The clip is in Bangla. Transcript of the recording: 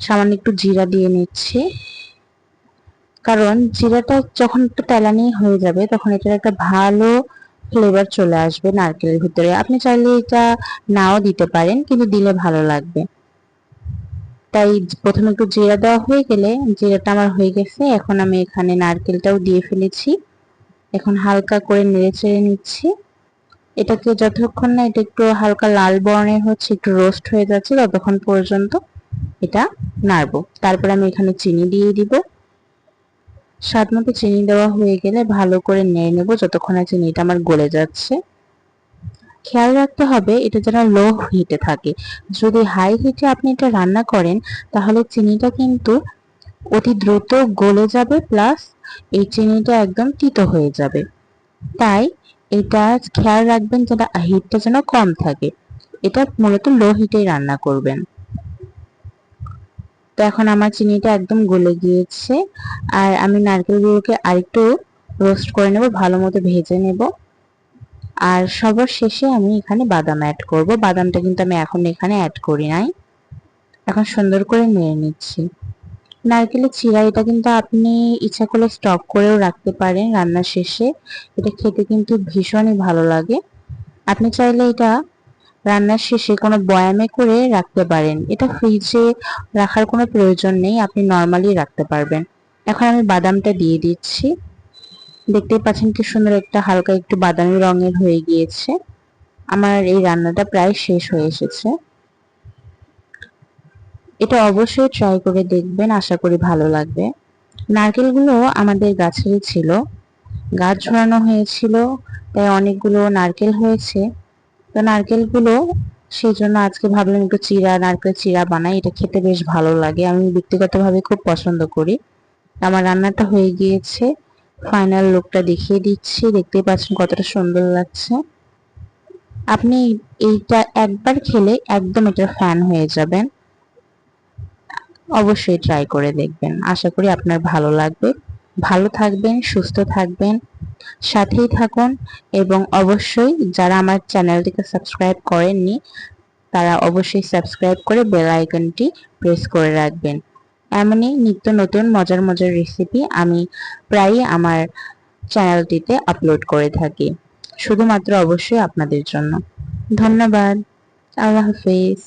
সামান্য একটু জিরা দিয়ে নিচ্ছি, কারণ জিরাটা যখন একটু তেলানি হয়ে যাবে তখন এটার একটা ভালো ফ্লেভার চলে আসবে নারকেলের ভিতরে। আপনি চাইলে এটা নাও দিতে পারেন, কিন্তু দিলে ভালো লাগবে। তাই প্রথমে একটু জিরা দেওয়া হয়ে গেলে, জিরাটা আমার হয়ে গেছে, এখন আমি এখানে নারকেলটাও দিয়ে ফেলেছি। এখন হালকা করে নেড়ে চেড়ে নিচ্ছি এটাকে, যতক্ষণ না এটা একটু হালকা লাল বর্ণের হচ্ছে, একটু রোস্ট হয়ে যাচ্ছে, ততক্ষণ পর্যন্ত এটা নাড়বো। তারপর আমি এখানে চিনি দিয়ে দিব। স্বাদ মতো চিনি দেওয়া হয়ে গেলে ভালো করে নেড়ে নেব যতক্ষণ না চিনিটা আমার গলে যাচ্ছে। খেয়াল রাখতে হবে এটা যেন লো হিটে থাকে। যদি হাই হিটে আপনি এটা রান্না করেন তাহলে চিনিটা কিন্তু অতি দ্রুত গলে যাবে, প্লাস এই চিনিটা একদম তিতো হয়ে যাবে। তাই এটা খেয়াল রাখবেন যেন হিটটা যেন কম থাকে। এটা মূলত লো হিটেই রান্না করবেন। তো এখন আমার চিনিটা একদম গলে গিয়েছে, আর আমি নারকেলগুলোকে আরেকটু রোস্ট করে নেব, ভালো মতো ভেজে নেব। আর সবার শেষে আমি এখানে বাদাম অ্যাড করব। বাদামটা কিন্তু আমি এখন এখানে অ্যাড করি নাই। এখন সুন্দর করে নেড়ে নিচ্ছি। নারকেলের চিড়া এটা কিন্তু আপনি ইচ্ছা করলে স্টক করেও রাখতে পারেন রান্নার শেষে। এটা খেতে কিন্তু ভীষণই ভালো লাগে। আপনি চাইলে এটা রান্নার শেষে কোনো বয়ামে করে রাখতে পারেন। এটা ফ্রিজে রাখার কোনো প্রয়োজন নেই, আপনি নর্মালি রাখতে পারবেন। এখন আমি বাদামটা দিয়ে দিচ্ছি। দেখতেই পাচ্ছেন কি সুন্দর একটা হালকা একটু বাদামি রঙের হয়ে গিয়েছে। আমার এই রান্নাটা প্রায় শেষ হয়ে এসেছে। এটা অবশ্যই ট্রাই করে দেখবেন, আশা করি ভালো লাগবে। নারকেলগুলো আমাদের গাছেরই ছিল, গাছ ঝরানো হয়েছিল, তাই অনেকগুলো নারকেল হয়েছে। তো নারকেলগুলো সেই জন্য আজকে ভাবলাম একটু নারকেল চিড়া বানাই। এটা খেতে বেশ ভালো লাগে, আমি ব্যক্তিগতভাবে খুব পছন্দ করি। আমার রান্নাটা হয়ে গিয়েছে, ফাইনাল লুকটা দেখিয়ে দিচ্ছি। দেখতেই পাচ্ছেন কতটা সুন্দর লাগছে। আপনি এইটা একবার খেলে একদম এটার ফ্যান হয়ে যাবেন। অবশ্যই ট্রাই করে দেখবেন, আশা করি আপনার ভালো লাগবে। ভালো থাকবেন, সুস্থ থাকবেন, সাথেই থাকুন। এবং অবশ্যই যারা আমার চ্যানেলটিকে সাবস্ক্রাইব করেননি তারা অবশ্যই সাবস্ক্রাইব করে বেল আইকনটি প্রেস করে রাখবেন। এমনই নিত্য নতুন মজার মজার রেসিপি আমি প্রায়ই আমার চ্যানেলটিতে আপলোড করে থাকি, শুধুমাত্র অবশ্যই আপনাদের জন্য। ধন্যবাদ। আল্লাহ হাফেজ।